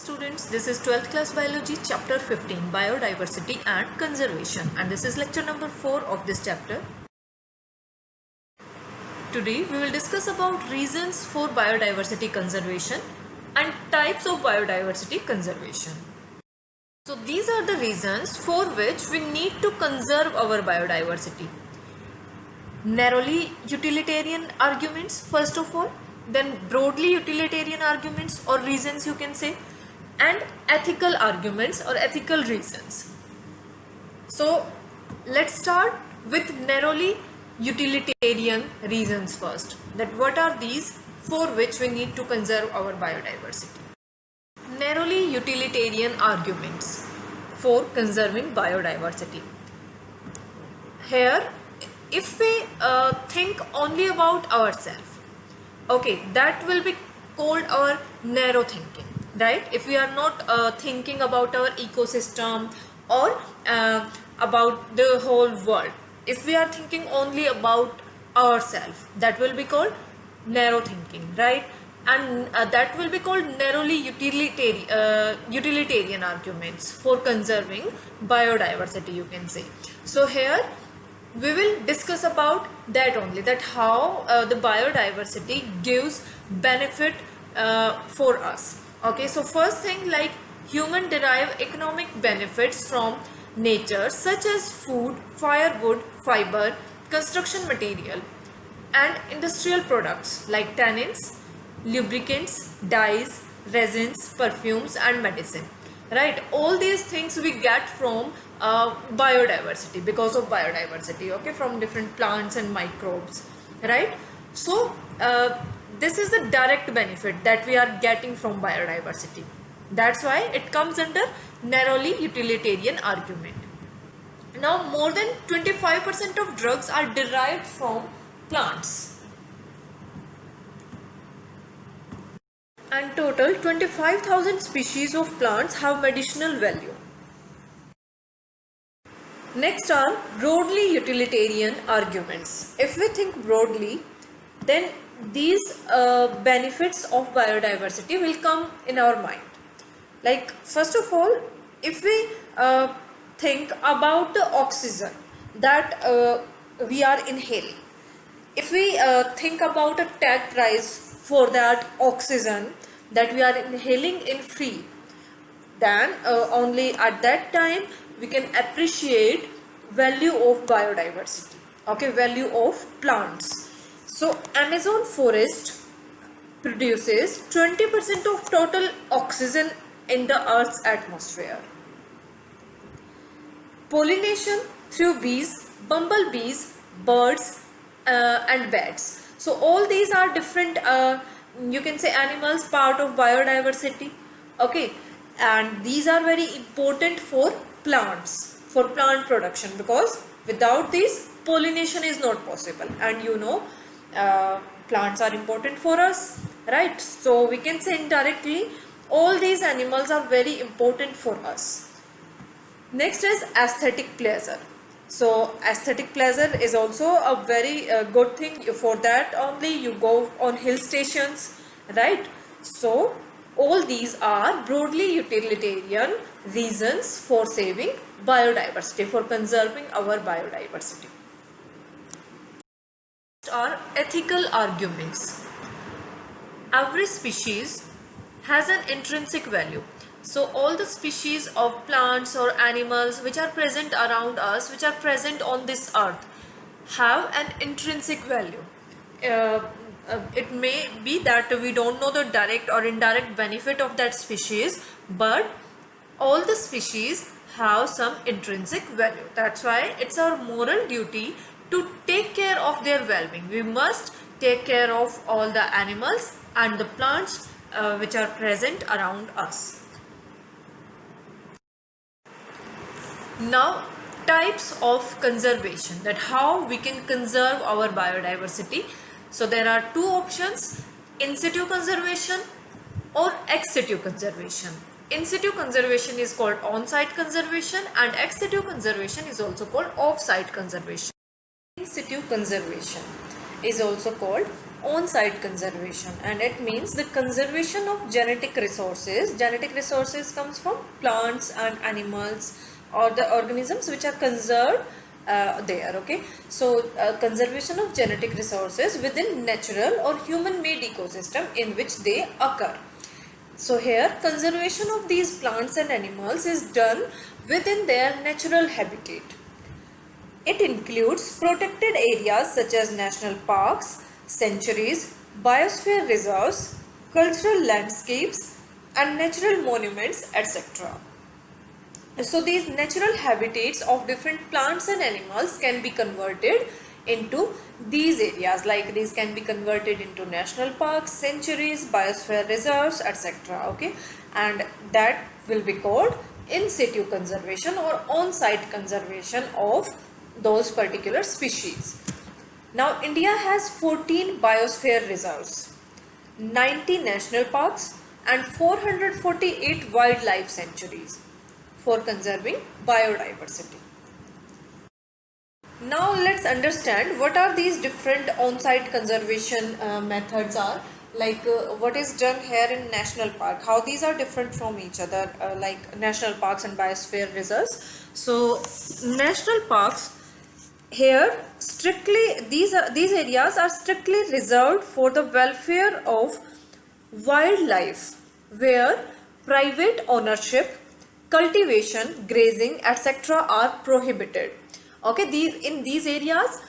students, this is 12th class biology chapter 15 biodiversity and conservation, and this is lecture number 4 of this chapter. Today we will discuss about reasons for biodiversity conservation and types of biodiversity conservation. So these are the reasons for which we need to conserve our biodiversity. Narrowly utilitarian arguments first of all, then broadly utilitarian arguments or reasons you can say, and ethical arguments or ethical reasons. So let's start with narrowly utilitarian reasons first. That what are these for which we need to conserve our biodiversity? Narrowly utilitarian arguments for conserving biodiversity. Here, if we think only about ourselves, okay, that will be called our narrow thinking, right? If we are not thinking about our ecosystem or about the whole world, if we are thinking only about ourselves, that will be called narrow thinking, right? And that will be called narrowly utilitarian arguments for conserving biodiversity, you can say. So here we will discuss about that only, that how the biodiversity gives benefit for us. Okay, so first thing, like human derive economic benefits from nature such as food, firewood, fiber, construction material and industrial products like tannins, lubricants, dyes, resins, perfumes and medicine, right? All these things we get from biodiversity, because of biodiversity, okay, from different plants and microbes, right? So this is the direct benefit that we are getting from biodiversity. That's why it comes under narrowly utilitarian argument. Now more than 25% of drugs are derived from plants, and total 25,000 species of plants have medicinal value. Next are broadly utilitarian arguments. If we think broadly, then these benefits of biodiversity will come in our mind. Like first of all, if we think about the oxygen that we are inhaling, if we think about a tag price for that oxygen that we are inhaling in free, then only at that time we can appreciate value of biodiversity, okay, value of plants. So Amazon forest produces 20% of total oxygen in the earth's atmosphere. Pollination through bees, bumblebees, birds and bats. So all these are different you can say animals, part of biodiversity, okay, and these are very important for plants, for plant production, because without these pollination is not possible, and you know plants are important for us, right? So we can say indirectly all these animals are very important for us. Next is aesthetic pleasure. So aesthetic pleasure is also a very good thing. For that only you go on hill stations, right? So all these are broadly utilitarian reasons for saving biodiversity, for conserving our biodiversity. Next are ethical arguments. Every species has an intrinsic value. So all the species of plants or animals which are present around us, which are present on this earth, have an intrinsic value. It may be that we don't know the direct or indirect benefit of that species, but all the species have some intrinsic value. That's why it's our moral duty to take care of their well-being. We must take care of all the animals and the plants which are present around us. Now, types of conservation, that how we can conserve our biodiversity. So there are two options: in situ conservation or ex situ conservation. In situ conservation is called on-site conservation, and ex situ conservation is also called off-site conservation. In situ conservation is also called on-site conservation, and it means the conservation of genetic resources. Genetic resources comes from plants and animals or the organisms which are conserved there. Okay, so conservation of genetic resources within natural or human-made ecosystem in which they occur. So here conservation of these plants and animals is done within their natural habitat. It includes protected areas such as national parks, sanctuaries, biosphere reserves, cultural landscapes and natural monuments, etc. So these natural habitats of different plants and animals can be converted into these areas, like these can be converted into national parks, sanctuaries, biosphere reserves, etc. Okay, and that will be called in situ conservation or on-site conservation of those particular species. Now India has 14 biosphere reserves, 90 national parks and 448 wildlife sanctuaries for conserving biodiversity. Now let's understand what are these different on-site conservation methods are, like what is done here in national park, how these are different from each other, like national parks and biosphere reserves. So national parks, here strictly these areas are strictly reserved for the welfare of wildlife, where private ownership, cultivation, grazing, etc. are prohibited. Okay, in these areas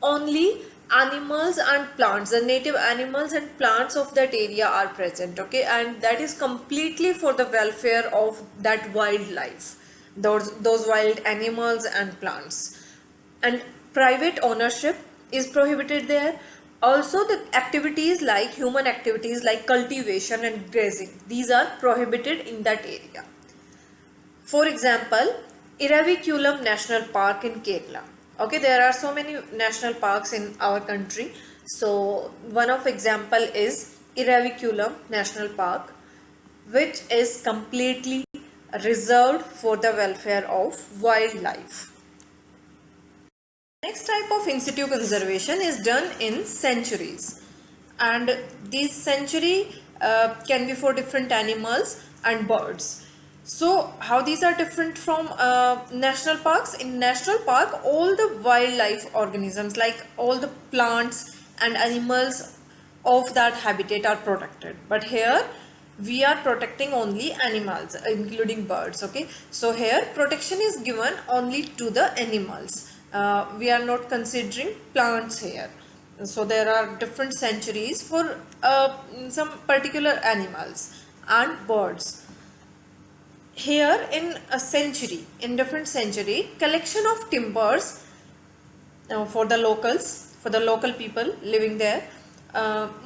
only animals and plants, the native animals and plants of that area are present. Okay, and that is completely for the welfare of that wildlife, those wild animals and plants. And private ownership is prohibited there. Also the activities like human activities like cultivation and grazing, these are prohibited in that area. For example, Iravakulam National Park in Kerala. Okay, there are so many national parks in our country. So one of example is Iravakulam National Park, which is completely reserved for the welfare of wildlife. Next type of in situ conservation is done in sanctuaries, and these sanctuary can be for different animals and birds. So how these are different from national parks? In national park, all the wildlife organisms like all the plants and animals of that habitat are protected, but here we are protecting only animals including birds. Okay, so here protection is given only to the animals. We are not considering plants here. So there are different sanctuaries for some particular animals and birds. Here in a sanctuary, in different sanctuary, collection of timbers for the locals, for the local people living there,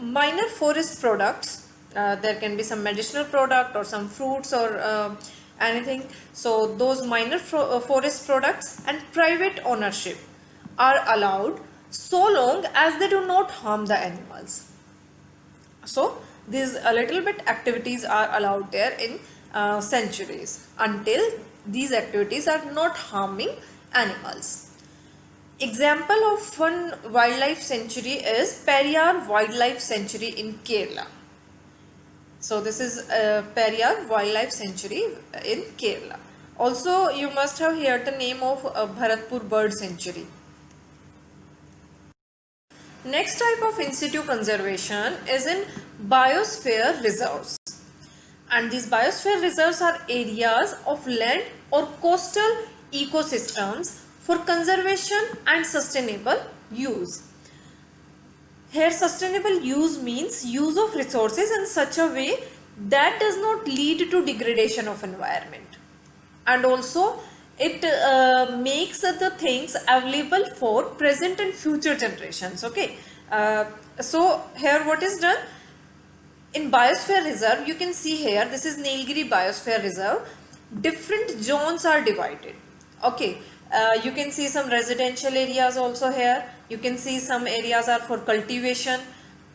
minor forest products, there can be some medicinal product or some fruits or anything. So those minor forest products and private ownership are allowed so long as they do not harm the animals. So these a little bit activities are allowed there in sanctuaries until these activities are not harming animals. Example of one wildlife sanctuary is Periyar Wildlife Sanctuary in Kerala. So this is Periyar Wildlife Sanctuary in Kerala. Also you must have heard the name of Bharatpur Bird Sanctuary. Next type of in situ conservation is in biosphere reserves. And these biosphere reserves are areas of land or coastal ecosystems for conservation and sustainable use. Here sustainable use means use of resources in such a way that does not lead to degradation of environment, and also it makes the things available for present and future generations. Okay, so here what is done in biosphere reserve, you can see here, this is Nilgiri Biosphere Reserve. Different zones are divided. Okay, you can see some residential areas also here. You can see some areas are for cultivation.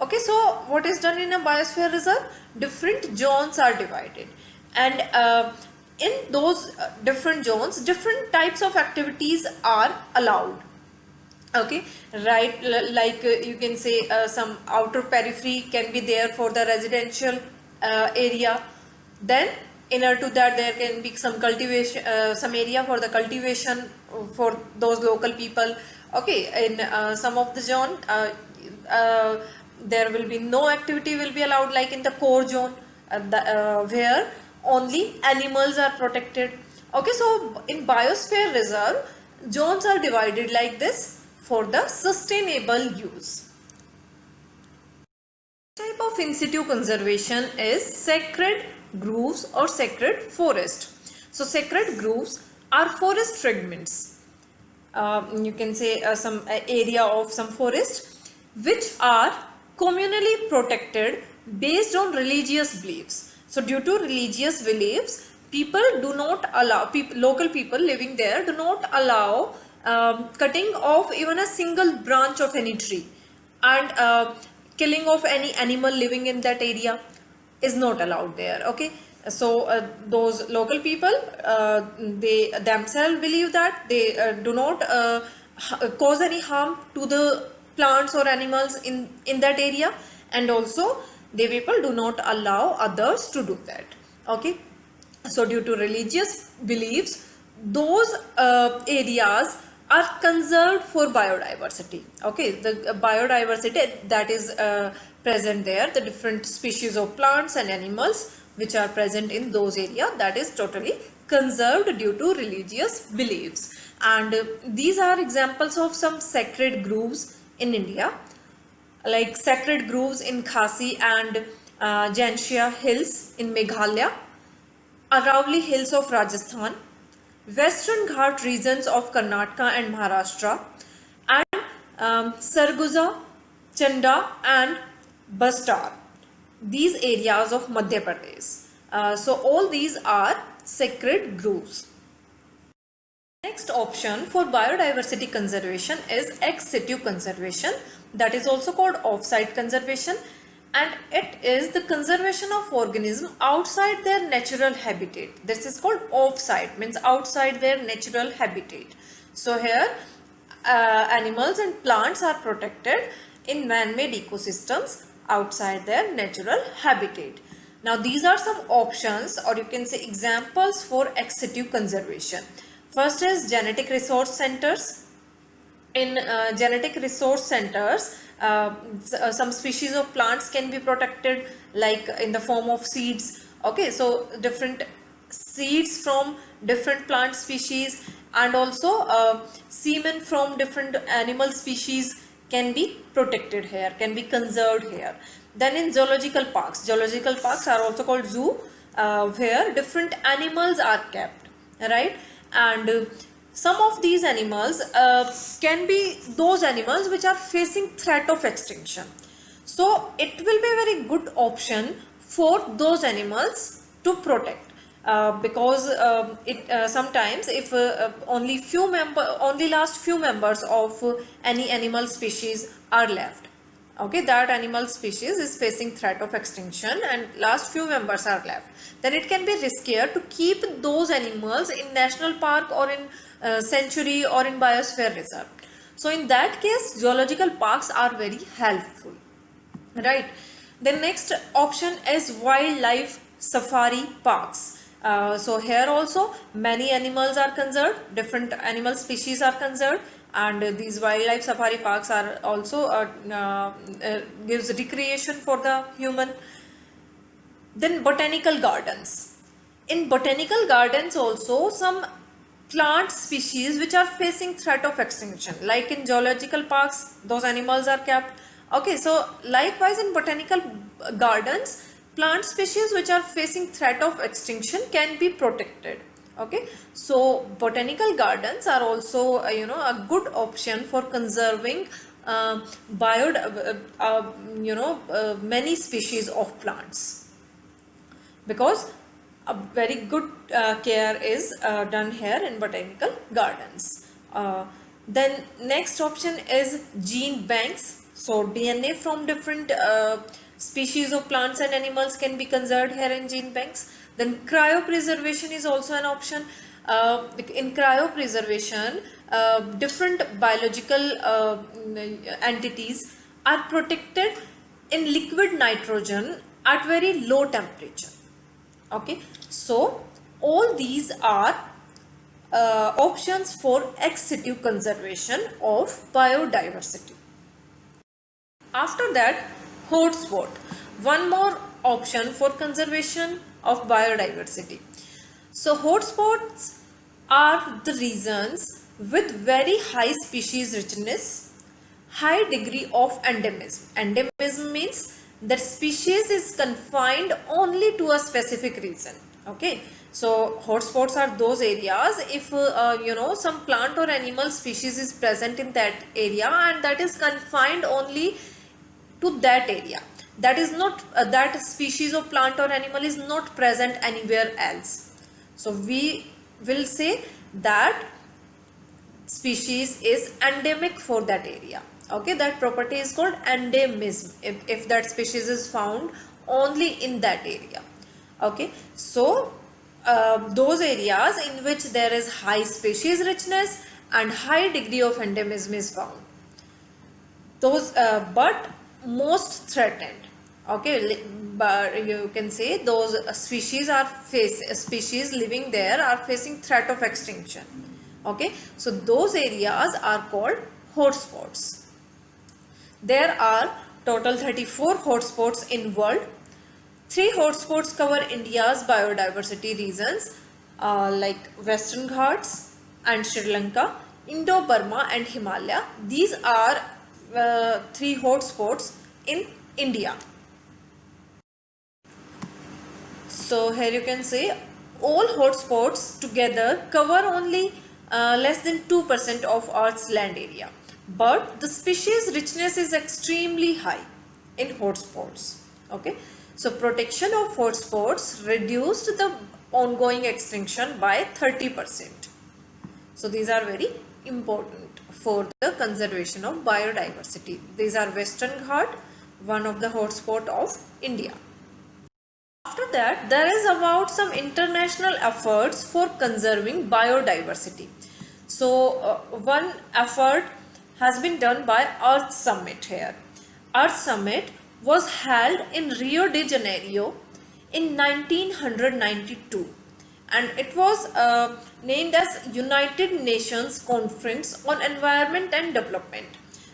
Okay, so what is done in a biosphere reserve? Different zones are divided, and in those different zones, different types of activities are allowed. Okay, right, like you can say some outer periphery can be there for the residential area. Then inner to that there can be some cultivation, some area for the cultivation for those local people. Okay, in some of the zone uh, there will be no activity will be allowed, like in the core zone, where only animals are protected. Okay, so in biosphere reserve, zones are divided like this for the sustainable use. Type of in situ conservation is sacred groves or sacred forest. So sacred groves are forest fragments. You can say some area of some forest which are communally protected based on religious beliefs. So due to religious beliefs, people do not allow, local people living there do not allow cutting off even a single branch of any tree, and killing of any animal living in that area is not allowed there. Okay, so those local people, they themselves believe that they do not cause any harm to the plants or animals in that area, and also the people do not allow others to do that. Okay, so due to religious beliefs, those areas are conserved for biodiversity. Okay, the biodiversity that is present there, the different species of plants and animals which are present in those areas, that is totally conserved due to religious beliefs. And these are examples of some sacred groves in India, like sacred groves in Khasi and Janshia Hills in Meghalaya, Aravalli Hills of Rajasthan, Western Ghat regions of Karnataka and Maharashtra, and Sarguja, Chanda, and Bastar. These areas of Madhya Pradesh. So all these are sacred groves. Next option for biodiversity conservation is ex situ conservation, that is also called off-site conservation, and it is the conservation of organisms outside their natural habitat. This is called off-site, means outside their natural habitat. So here animals and plants are protected in man-made ecosystems outside their natural habitat. Now these are some options, or you can say examples for ex situ conservation. First is genetic resource centers. In genetic resource centers, some species of plants can be protected, like in the form of seeds. Okay, so different seeds from different plant species, and also semen from different animal species can be protected here, can be conserved here. Then in zoological parks are also called zoo, where different animals are kept, right? And some of these animals can be those animals which are facing threat of extinction. So it will be a very good option for those animals to protect, because it sometimes if only last few members of any animal species are left, okay, that animal species is facing threat of extinction and last few members are left, then it can be riskier to keep those animals in national park or in sanctuary or in biosphere reserve. So in that case, zoological parks are very helpful, right? The next option is wildlife safari parks. So here also many animals are conserved, different animal species are conserved, and these wildlife safari parks are also gives recreation for the human. Then botanical gardens. In botanical gardens also some plant species which are facing threat of extinction, like in zoological parks those animals are kept. Okay, so likewise in botanical gardens, plant species which are facing threat of extinction can be protected. Okay, so botanical gardens are also a good option for conserving bio many species of plants, because a very good care is done here in botanical gardens. Then next option is gene banks. So DNA from different species of plants and animals can be conserved here in gene banks. Then cryopreservation is also an option. in cryopreservation, different biological entities are protected in liquid nitrogen at very low temperature. Okay, so all these are options for ex situ conservation of biodiversity. After that, hotspot, one more option for conservation of biodiversity. So hotspots are the regions with very high species richness, high degree of endemism. Endemism means that species is confined only to a specific region. Okay, so hotspots are those areas if some plant or animal species is present in that area and that is confined only to that area. That is not that species of plant or animal is not present anywhere else. So we will say that species is endemic for that area. Okay, that property is called endemism if that species is found only in that area. Okay, so those areas in which there is high species richness and high degree of endemism is found, those but most threatened. Okay, but you can say those species living there are facing threat of extinction. Okay, so those areas are called hotspots. There are total 34 hotspots in world. 3 hotspots cover India's biodiversity regions like Western Ghats and Sri Lanka, Indo-Burma and Himalaya. These are 3 hotspots in India. So here you can say all hotspots together cover only less than 2% of Earth's land area, but the species richness is extremely high in hotspots. Okay, so protection of hotspots reduced the ongoing extinction by 30%. So these are very important for the conservation of biodiversity. These are Western Ghat, one of the hotspot of India. After that, there is about some international efforts for conserving biodiversity. So one effort has been done by Earth Summit here. Earth Summit was held in Rio de Janeiro in 1992 and it was named as United Nations Conference on Environment and Development.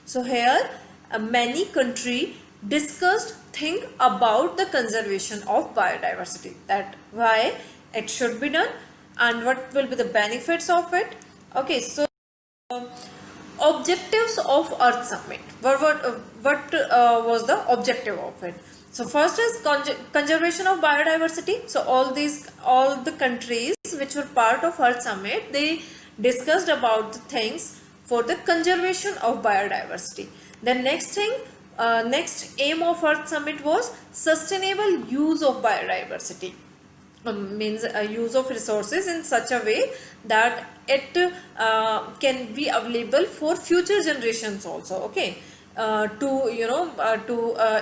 So here many countries discussed think about the conservation of biodiversity, that why it should be done and what will be the benefits of it. Okay, so objectives of Earth Summit. What was the objective of it? So first is conservation of biodiversity. So all the countries which were part of Earth Summit, they discussed about the things for the conservation of biodiversity. The next aim of Earth Summit was sustainable use of biodiversity. Means use of resources in such a way that it can be available for future generations also. Okay, to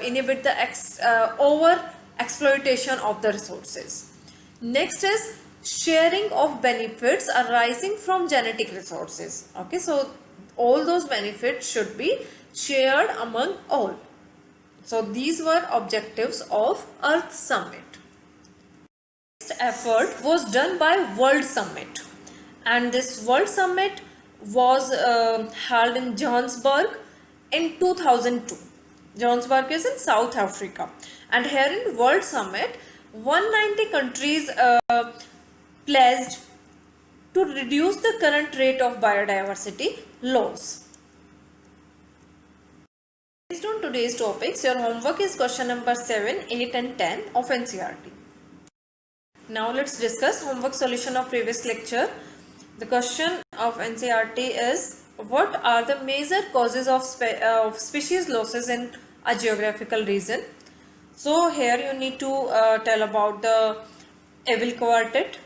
inhibit the over exploitation of the resources. Next is sharing of benefits arising from genetic resources. Okay, so all those benefits should be shared among all. So these were objectives of Earth Summit. Next effort was done by World Summit, and this World Summit was held in Johannesburg in 2002. Johannesburg is in South Africa, and here in World Summit 190 countries pledged to reduce the current rate of biodiversity loss. Based on today's topics, your homework is question number 7, 8 and 10 of NCERT. Now let's discuss homework solution of previous lecture. The question of NCERT is, what are the major causes of species losses in a geographical region? So here you need to tell about the Abel quartet,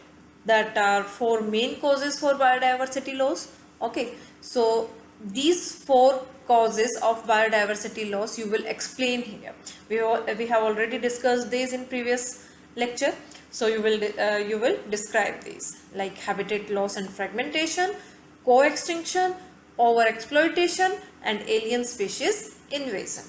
that are 4 main causes for biodiversity loss. Okay, so these 4 causes of biodiversity loss you will explain here. We have already discussed these in previous lecture. So you will describe these like habitat loss and fragmentation, co-extinction, overexploitation, and alien species invasion.